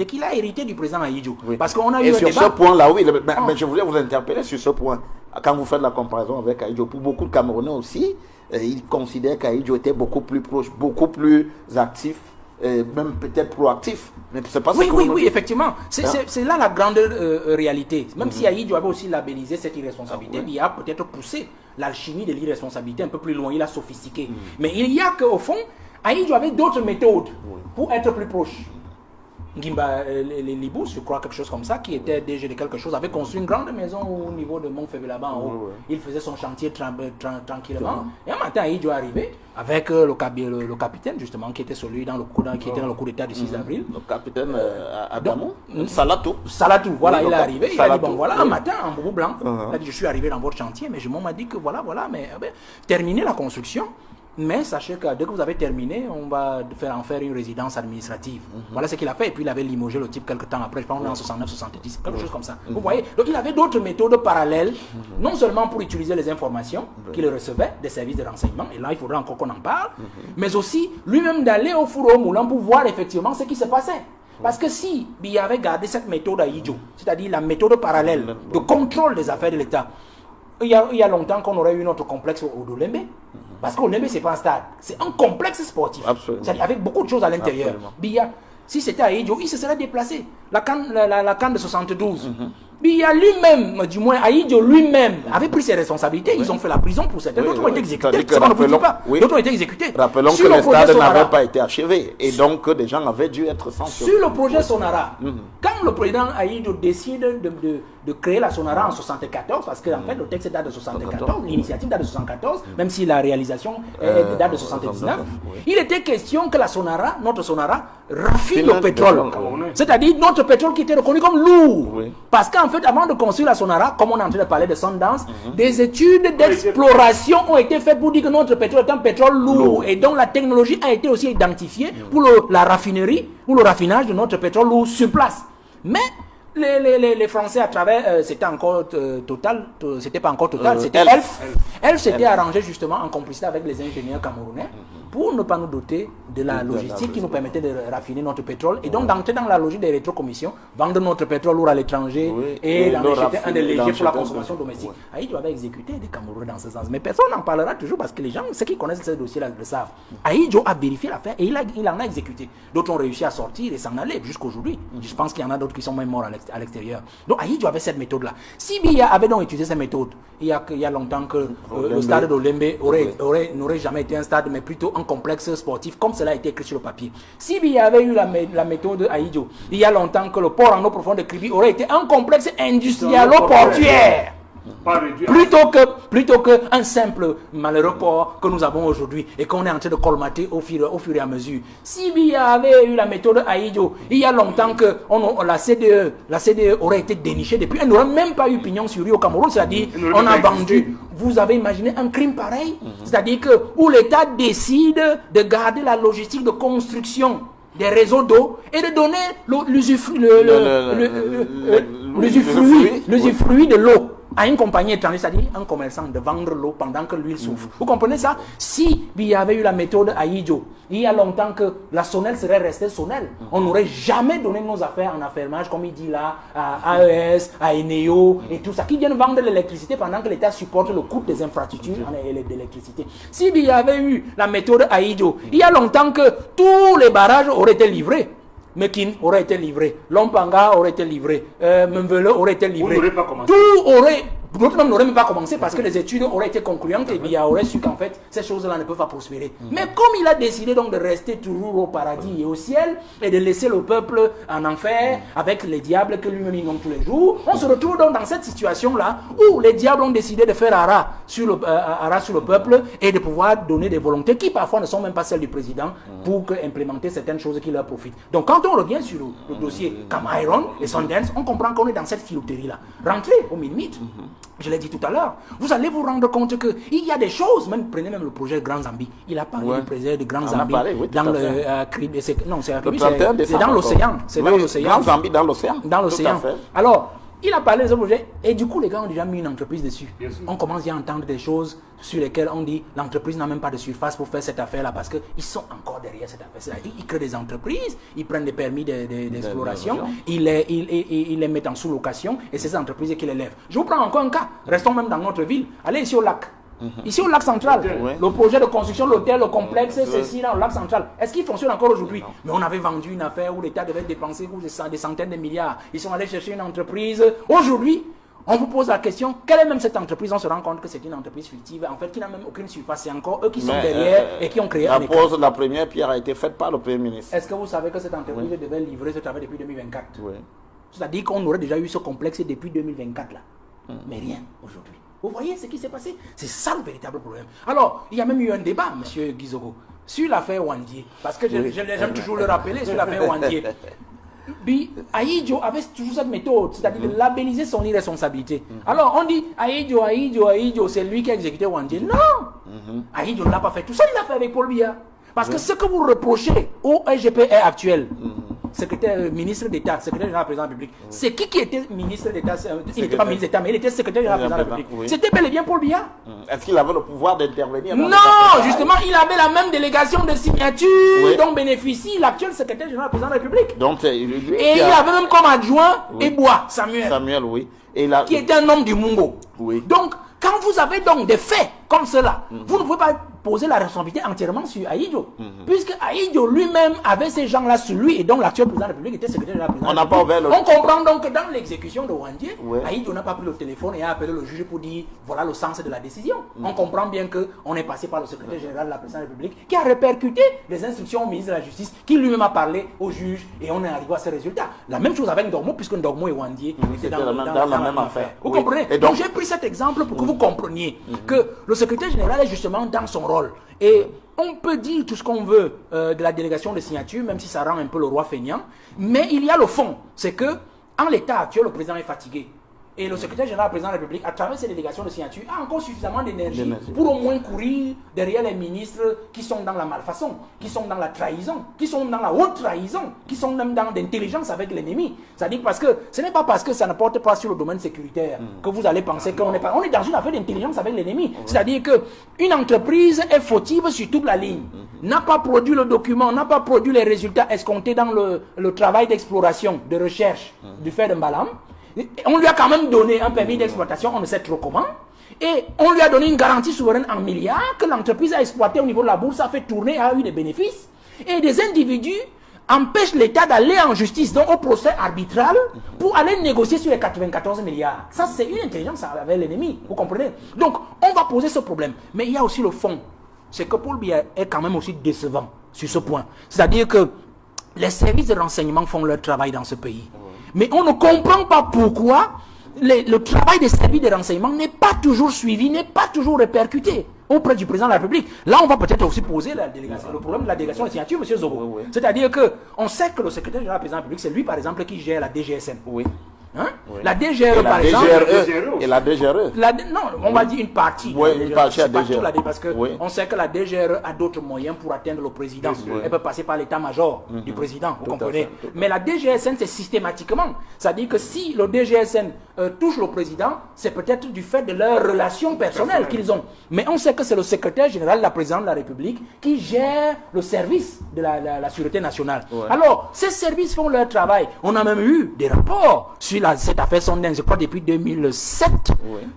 qu'il a hérité du président Ahidjo. Oui. Parce qu'on a eu et un sur débat. ce point-là, oui, mais je voulais vous interpeller sur ce point. Quand vous faites la comparaison avec Ahidjo, pour beaucoup de Camerounais aussi, ils considèrent qu'Ahidjo était beaucoup plus proche, beaucoup plus actif, même peut-être proactif. Mais c'est pas Oui, effectivement. C'est là la grande réalité. Même si Ahidjo avait aussi labellisé cette irresponsabilité, il a peut-être poussé l'alchimie de l'irresponsabilité un peu plus loin, il a sophistiqué. Mais il y a qu'au fond, Ahidjo avait d'autres méthodes pour être plus proche. Ngimba les Libous, je crois, quelque chose comme ça, qui était DG de quelque chose, avait construit une grande maison au niveau de Montfaible là-bas en haut. Il faisait son chantier tranquillement. Et un matin, Ahidjo est arrivé avec le capitaine, justement, qui était celui qui était dans le coup d'état du 6 avril. Le capitaine Adamou Salatou, voilà, il est arrivé. Il a dit, bon, voilà, un matin, en boubou blanc, il a dit, je suis arrivé dans votre chantier, mais on m'a dit que voilà, mais terminez la construction. Mais sachez que dès que vous avez terminé, on va en faire une résidence administrative. Voilà ce qu'il a fait. Et puis il avait limogé le type quelques temps après. Je pense en 69, 70, quelque chose comme ça. Vous voyez? Donc il avait d'autres méthodes parallèles, non seulement pour utiliser les informations qu'il recevait des services de renseignement, et là il faudra encore qu'on en parle, mais aussi lui-même d'aller au four au moulin pour voir effectivement ce qui se passait. Parce que si il avait gardé cette méthode à Ahidjo, c'est-à-dire la méthode parallèle de contrôle des affaires de l'État, il y a longtemps qu'on aurait eu notre complexe au Dolembe. Parce qu'au Dolembe, ce n'est pas un stade, c'est un complexe sportif. C'est-à-dire avec beaucoup de choses à l'intérieur. Si c'était à Ahidjo, il se serait déplacé. La CAN de 72. Biya lui-même, du moins Ahidjo lui-même, avait pris ses responsabilités. Ils ont fait la prison pour certains. D'autres ont été exécutés. D'autres ont été exécutés. Rappelons que le stade n'avait pas été achevé. Et donc, des gens avaient dû être censurés. Sur le projet Sonara, quand le président Ahidjo décide de créer la Sonara en 74, parce que en fait, le texte date de 74, l'initiative date de 74, même si la réalisation date de 79, il était question que la Sonara, notre Sonara, raffine le pétrole. C'est-à-dire notre pétrole qui était reconnu comme lourd. Parce qu'en fait, avant de construire la Sonara, comme on est en train de parler de Sundance, des études d'exploration ont été faites pour dire que notre pétrole est un pétrole lourd. Et donc la technologie a été aussi identifiée pour la raffinerie, pour le raffinage de notre pétrole lourd sur place. Mais les Français à travers, c'était encore Total, c'était pas encore Total, c'était Elf. Elf s'était arrangé justement en complicité avec les ingénieurs camerounais pour ne pas nous doter de la logistique qui nous permettait de raffiner notre pétrole et donc d'entrer dans la logique des rétrocommissions, vendre notre pétrole lourd à l'étranger et d'en acheter un des légers pour la consommation domestique. Ahidjo avait exécuté des Camerounais dans ce sens. Mais personne n'en parlera toujours parce que les gens, ceux qui connaissent ce dossier-là le savent. Ahidjo a vérifié l'affaire et il en a exécuté. D'autres ont réussi à sortir et s'en aller jusqu'aujourd'hui. Je pense qu'il y en a d'autres qui sont même morts à l'extérieur. Donc Ahidjo avait cette méthode-là. Si Biya avait donc utilisé cette méthode, il y a longtemps que le stade de Dolembe n'aurait jamais été un stade, mais plutôt un complexe sportif, comme cela a été écrit sur le papier. Si il y avait eu la méthode Ahidjo, il y a longtemps que le port en eau profonde de Kribi aurait été un complexe industrialo-portuaire. Plutôt qu'un simple malheureux port que nous avons aujourd'hui et qu'on est en train de colmater au fur et à mesure. Si il y avait eu la méthode Ahidjo, il y a longtemps que la CDE aurait été dénichée depuis. Elle n'aurait même pas eu pignon sur rue au Cameroun, c'est-à-dire on a vendu. Vous avez imaginé un crime pareil? C'est-à-dire que où l'État décide de garder la logistique de construction des réseaux d'eau et de donner l'usufruit de l'eau à une compagnie étrangère, c'est-à-dire un commerçant, de vendre l'eau pendant que lui souffre. Vous comprenez ça? Si il y avait eu la méthode Ahidjo, il y a longtemps que la Sonel serait restée Sonel. On n'aurait jamais donné nos affaires en affermage, comme il dit là, à AES, à Eneo et tout ça, qui viennent vendre l'électricité pendant que l'État supporte le coût des infrastructures d'électricité. Si il y avait eu la méthode Ahidjo, il y a longtemps que tous les barrages auraient été livrés. Mekin aurait été livré, Lompanga aurait été livré, Mvele aurait été livré. Tout aurait, d'autres même n'auraient même pas commencé parce que les études auraient été concluantes et Biya aurait su qu'en fait ces choses-là ne peuvent pas prospérer. Mais comme il a décidé donc de rester toujours au paradis et au ciel et de laisser le peuple en enfer avec les diables que lui-même il nomme tous les jours, on se retrouve donc dans cette situation-là où les diables ont décidé de faire hara sur le peuple et de pouvoir donner des volontés qui parfois ne sont même pas celles du président pour implémenter certaines choses qui leur profitent. Donc quand on revient sur le dossier comme Iron et Sundance, on comprend qu'on est dans cette filouterie-là. Rentrez au Minimite, je l'ai dit tout à l'heure, vous allez vous rendre compte qu'il y a des choses, prenez même le projet Grand Zambie. Il a parlé du projet de Grand Zambie dans le Caribe. Non, c'est dans l'océan. C'est dans l'océan. Grand Zambie dans l'océan. Dans l'océan. Alors, Il a parlé de ce projet et du coup, les gars ont déjà mis une entreprise dessus. On commence à entendre des choses sur lesquelles on dit l'entreprise n'a même pas de surface pour faire cette affaire-là parce qu'ils sont encore derrière cette affaire. C'est-à-dire qu'ils créent des entreprises, ils prennent des permis d'exploration, ils les mettent en sous-location et c'est ces entreprises qui les lèvent. Je vous prends encore un cas. Restons même dans notre ville. Allez ici au lac. Ici au lac central, le projet de construction, l'hôtel, le complexe, c'est ici dans le lac central. Est-ce qu'il fonctionne encore aujourd'hui? Mais on avait vendu une affaire où l'État devait dépenser des centaines de milliards. Ils sont allés chercher une entreprise. Aujourd'hui, on vous pose la question, quelle est même cette entreprise? On se rend compte que c'est une entreprise fictive, en fait, qui n'a même aucune surface. C'est encore eux qui sont derrière et qui ont créé un écart. La première pierre a été faite par le Premier ministre. Est-ce que vous savez que cette entreprise devait livrer ce travail depuis 2024? C'est-à-dire qu'on aurait déjà eu ce complexe depuis 2024 là. Mais rien aujourd'hui. Vous voyez ce qui s'est passé? C'est ça le véritable problème. Alors, il y a même eu un débat, M. Guizoro, sur l'affaire Wandier. Parce que j'aime toujours le rappeler sur l'affaire Wandier. Ahidjo avait toujours cette méthode, c'est-à-dire de labelliser son irresponsabilité. Alors, on dit Ahidjo, c'est lui qui a exécuté Wandier. Non! Ahidjo ne l'a pas fait. Tout ça, il l'a fait avec Paul Biya. Parce que ce que vous reprochez au SGPR actuel, ministre d'État, secrétaire général président de la République, c'est qui était ministre d'État? Il n'était pas ministre d'État, mais il était secrétaire général président de la République. C'était bel et bien Paul Biya. Est-ce qu'il avait le pouvoir d'intervenir? Non, justement, il avait la même délégation de signature dont bénéficie l'actuel secrétaire général président de la République. Donc, et il avait même comme adjoint Ebois, Samuel, qui était un homme du Mungo. Donc, quand vous avez donc des faits comme cela, vous ne pouvez pas poser la responsabilité entièrement sur Ahidjo. Puisque Ahidjo lui-même avait ces gens-là sur lui et donc l'actuel président de la République était secrétaire de la présidence. On comprend donc que dans l'exécution de Wandier, Ahidjo n'a pas pris le téléphone et a appelé le juge pour dire voilà le sens de la décision. On comprend bien qu'on est passé par le secrétaire général de la présidence de la République qui a répercuté les instructions au ministre de la Justice, qui lui-même a parlé au juge et on est arrivé à ce résultat. La même chose avec Ndormo, puisque Ndormo et Wandier étaient dans la même affaire. Vous comprenez? Donc j'ai pris cet exemple pour que vous compreniez que le secrétaire général est justement dans son rôle. Et on peut dire tout ce qu'on veut de la délégation de signature, même si ça rend un peu le roi feignant, mais il y a le fond. C'est que, en l'état actuel, le président est fatigué. Et le secrétaire général président de la République, à travers ces délégations de signature, a encore suffisamment d'énergie pour au moins courir derrière les ministres qui sont dans la malfaçon, qui sont dans la trahison, qui sont dans la haute trahison, qui sont même dans l'intelligence avec l'ennemi. C'est-à-dire parce que ce n'est pas parce que ça ne porte pas sur le domaine sécuritaire que vous allez penser qu'on est pas. On est dans une affaire d'intelligence avec l'ennemi. C'est-à-dire qu'une entreprise est fautive sur toute la ligne, n'a pas produit le document, n'a pas produit les résultats escomptés dans le travail d'exploration, de recherche du fait de Mbalam. On lui a quand même donné un permis d'exploitation, on ne sait trop comment. Et on lui a donné une garantie souveraine en milliards que l'entreprise a exploité au niveau de la bourse, a fait tourner, a eu des bénéfices. Et des individus empêchent l'État d'aller en justice, donc au procès arbitral, pour aller négocier sur les 94 milliards. Ça, c'est une intelligence avec l'ennemi, vous comprenez? Donc, on va poser ce problème. Mais il y a aussi le fond. C'est que Paul Biya est quand même aussi décevant sur ce point. C'est-à-dire que les services de renseignement font leur travail dans ce pays. Mais on ne comprend pas pourquoi le travail des services de renseignement n'est pas toujours suivi, n'est pas toujours répercuté auprès du président de la République. Là, on va peut-être aussi poser le problème de la délégation de signature, M. Zogo. C'est-à-dire qu'on sait que le secrétaire général du président de la République, c'est lui, par exemple, qui gère la DGSN. La DGRE, par exemple. Et la DGRE. Non, on va dire une partie. Une partie à DGRE. Parce qu'on sait que la DGRE a d'autres moyens pour atteindre le président. Elle peut passer par l'état-major du président, vous comprenez. Mais la DGSN, c'est systématiquement. C'est-à-dire que si le DGSN touche le président, c'est peut-être du fait de leurs relations personnelles qu'ils ont. Mais on sait que c'est le secrétaire général de la présidence de la République qui gère le service de la sûreté nationale. Alors, ces services font leur travail. On a même eu des rapports sur cette affaire Sundance, je crois depuis 2007,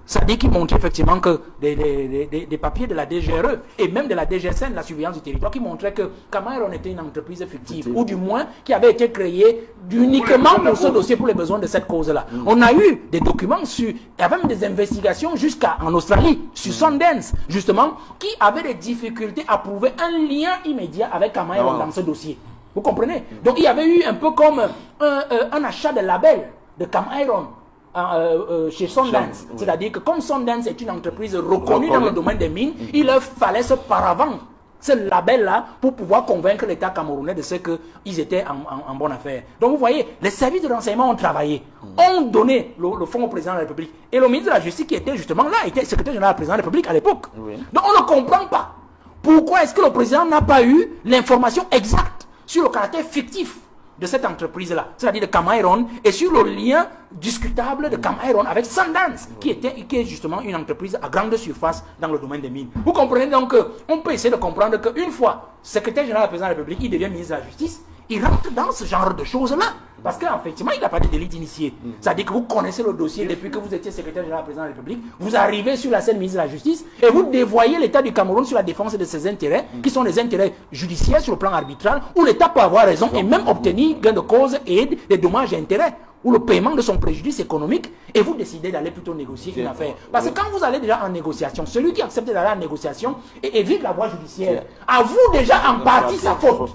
ça dit qu'il montrait effectivement que des papiers de la DGRE et même de la DGSN, la surveillance du territoire, qui montraient que Cameroun était une entreprise fictive, ou du moins qui avait été créée uniquement pour ce dossier, pour les besoins de cette cause-là. On a eu des documents sur, il y avait même des investigations jusqu'en Australie, sur Sundance, justement, qui avaient des difficultés à prouver un lien immédiat avec Cameroun dans ce dossier. Vous comprenez? Donc il y avait eu un peu comme un achat de label de Cameroun chez Sundance. C'est-à-dire que comme Sundance est une entreprise reconnue dans le domaine des mines, il leur fallait ce paravent, ce label-là, pour pouvoir convaincre l'État camerounais de ce qu'ils étaient en bonne affaire. Donc vous voyez, les services de renseignement ont travaillé, ont donné le fonds au président de la République. Et le ministre de la Justice qui était justement là, était secrétaire général du président de la République à l'époque. Donc on ne comprend pas pourquoi est-ce que le président n'a pas eu l'information exacte sur le caractère fictif de cette entreprise-là, c'est-à-dire de Cameroun, et sur le lien discutable de Cameroun avec Sundance, qui est justement une entreprise à grande surface dans le domaine des mines. Vous comprenez donc qu'on peut essayer de comprendre qu'une fois secrétaire général de la présidence de la République, il devient ministre de la Justice, il rentre dans ce genre de choses-là. Parce qu'effectivement, il n'a pas de délit initié. C'est-à-dire que vous connaissez le dossier depuis que vous étiez secrétaire général de la présidence de la République, vous arrivez sur la scène ministre de la Justice et vous dévoyez l'État du Cameroun sur la défense de ses intérêts, qui sont des intérêts judiciaires sur le plan arbitral, où l'État peut avoir raison et même obtenir gain de cause et des dommages et intérêts, ou le paiement de son préjudice économique, et vous décidez d'aller plutôt négocier une affaire. Parce que quand vous allez déjà en négociation, celui qui accepte d'aller en négociation et évite la voie judiciaire, avoue déjà en partie sa faute.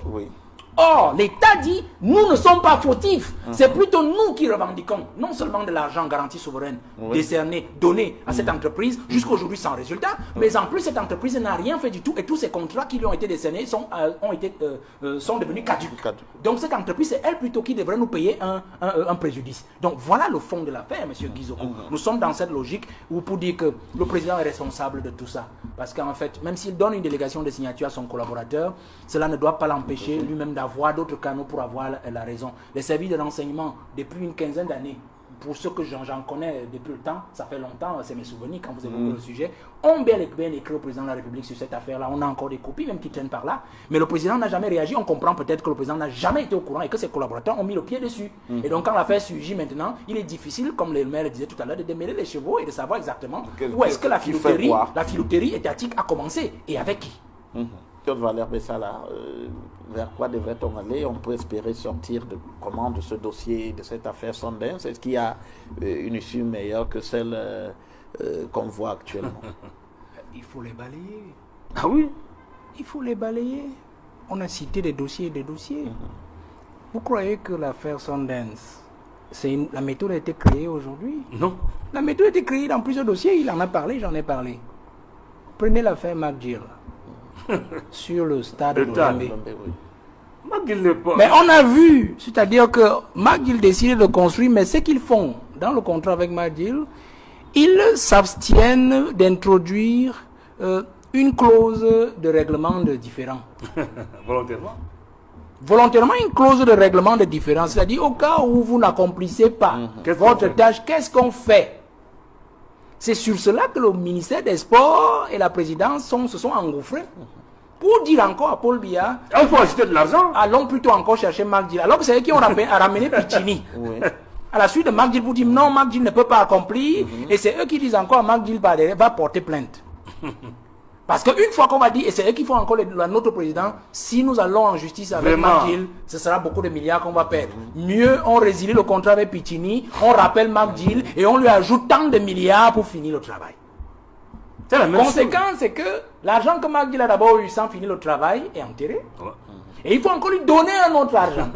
Or, l'État dit, nous ne sommes pas fautifs. C'est plutôt nous qui revendiquons, non seulement de l'argent garantie souveraine, décerné, donné à cette entreprise, jusqu'aujourd'hui sans résultat, mais en plus, cette entreprise n'a rien fait du tout, et tous ces contrats qui lui ont été décernés sont devenus caducs. Donc, cette entreprise, c'est elle plutôt qui devrait nous payer un préjudice. Donc, voilà le fond de l'affaire, M. Guizoko. Nous sommes dans cette logique où, pour dire que le président est responsable de tout ça. Parce qu'en fait, même s'il donne une délégation de signature à son collaborateur, cela ne doit pas l'empêcher lui-même d'avoir d'autres canaux pour avoir la raison. Les services de renseignement, depuis une quinzaine d'années, pour ceux que j'en connais depuis le temps, ça fait longtemps, c'est mes souvenirs quand vous évoquez le sujet, ont bien écrit au président de la République sur cette affaire-là. On a encore des copies, même qui traînent par là. Mais le président n'a jamais réagi. On comprend peut-être que le président n'a jamais été au courant et que ses collaborateurs ont mis le pied dessus. Et donc, quand l'affaire surgit maintenant, il est difficile, comme le maire le disait tout à l'heure, de démêler les chevaux et de savoir exactement où est-ce que la filouterie étatique a commencé et avec qui. Claude Valère Bessala, vers quoi devrait-on aller? On peut espérer sortir de ce dossier, de cette affaire Sundance. Est-ce qu'il y a une issue meilleure que celle qu'on voit actuellement? Il faut les balayer. Ah oui? Il faut les balayer. On a cité des dossiers et des dossiers. Vous croyez que l'affaire Sundance, la méthode a été créée aujourd'hui? Non. La méthode a été créée dans plusieurs dossiers. Il en a parlé, j'en ai parlé. Prenez l'affaire McGill. Sur le stade de Gambé. Mais on a vu, c'est-à-dire que McGill décide de construire, mais ce qu'ils font dans le contrat avec McGill, ils s'abstiennent d'introduire une clause de règlement de différend. Volontairement une clause de règlement de différend, c'est-à-dire au cas où vous n'accomplissez pas votre tâche, qu'est-ce qu'on fait? C'est sur cela que le ministère des Sports et la présidence se sont engouffrés. Pour dire encore à Paul Biya, il faut acheter de l'argent. Allons plutôt encore chercher McGill. Alors que c'est eux qui ont ramené Piccini. À la suite de McGill, vous dites non, McGill ne peut pas accomplir. Et c'est eux qui disent encore McGill va porter plainte. Parce qu'une fois qu'on va dire, et c'est eux qui font encore notre président, si nous allons en justice avec McGill, ce sera beaucoup de milliards qu'on va perdre. Mieux, on résilie le contrat avec Piccini, on rappelle McGill et on lui ajoute tant de milliards pour finir le travail. La conséquence, c'est que l'argent que McGill a d'abord eu sans finir le travail est enterré. Et il faut encore lui donner un autre argent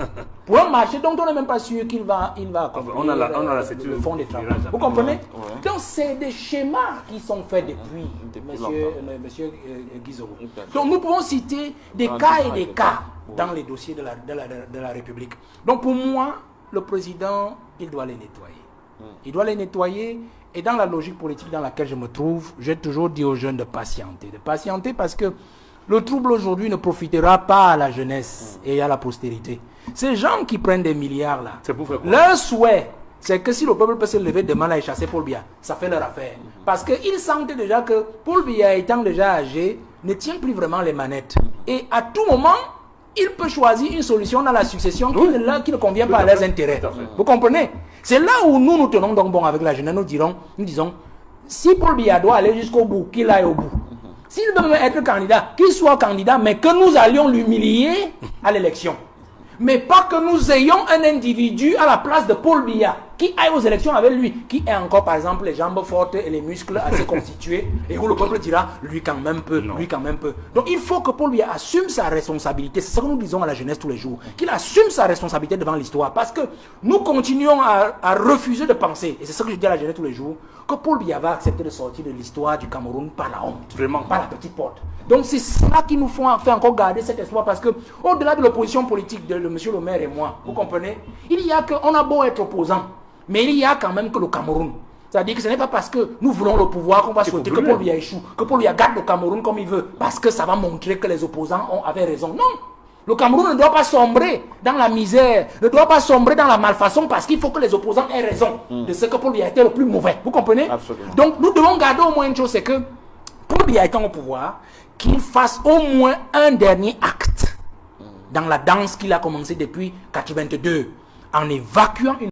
pour un marché dont on n'est même pas sûr qu'il va accomplir le fonds de travail. Vous comprenez? Donc c'est des schémas qui sont faits depuis monsieur Guizoko. Donc nous pouvons citer des cas et des cas dans les dossiers de la République. Donc pour moi, le président, il doit les nettoyer. Il doit les nettoyer. Et dans la logique politique dans laquelle je me trouve, j'ai toujours dit aux jeunes de patienter. De patienter parce que le trouble aujourd'hui ne profitera pas à la jeunesse et à la postérité. Ces gens qui prennent des milliards là, leur souhait, c'est que si le peuple peut se lever demain là et chasser Paul Biya, ça fait leur affaire. Parce qu'ils sentent déjà que Paul Biya, étant déjà âgé, ne tient plus vraiment les manettes. Et à tout moment, il peut choisir une solution dans la succession qui ne convient pas à leurs intérêts. Vous comprenez? C'est là où nous tenons donc bon avec la jeunesse. Nous disons, si Paul Biya doit aller jusqu'au bout, qu'il aille au bout. S'il veut être candidat, qu'il soit candidat, mais que nous allions l'humilier à l'élection. Mais pas que nous ayons un individu à la place de Paul Biya qui aille aux élections avec lui, qui ait encore par exemple les jambes fortes et les muscles assez constitués, et où le peuple dira, lui quand même peu, lui quand même peu. Donc il faut que Paul Biya assume sa responsabilité, c'est ce que nous disons à la jeunesse tous les jours, qu'il assume sa responsabilité devant l'histoire, parce que nous continuons à refuser de penser, et c'est ce que je dis à la jeunesse tous les jours, que Paul Biya va accepter de sortir de l'histoire du Cameroun par la honte, par la petite porte. Donc c'est ça qui nous fait encore garder cet espoir, parce que au-delà de l'opposition politique de M. le maire et moi, vous comprenez, il y a qu'on a beau être opposant, mais il y a quand même que le Cameroun. C'est-à-dire que ce n'est pas parce que nous voulons le pouvoir qu'on va souhaiter que Paul Biya échoue, que Paul Biya garde le Cameroun comme il veut, parce que ça va montrer que les opposants avaient raison. Non, Le Cameroun ne doit pas sombrer dans la misère, ne doit pas sombrer dans la malfaçon parce qu'il faut que les opposants aient raison de ce que Paul Biya a été le plus mauvais. Vous comprenez? Absolument. Donc nous devons garder au moins une chose, c'est que Paul Biya étant au pouvoir, qu'il fasse au moins un dernier acte dans la danse qu'il a commencé depuis 82 en évacuant une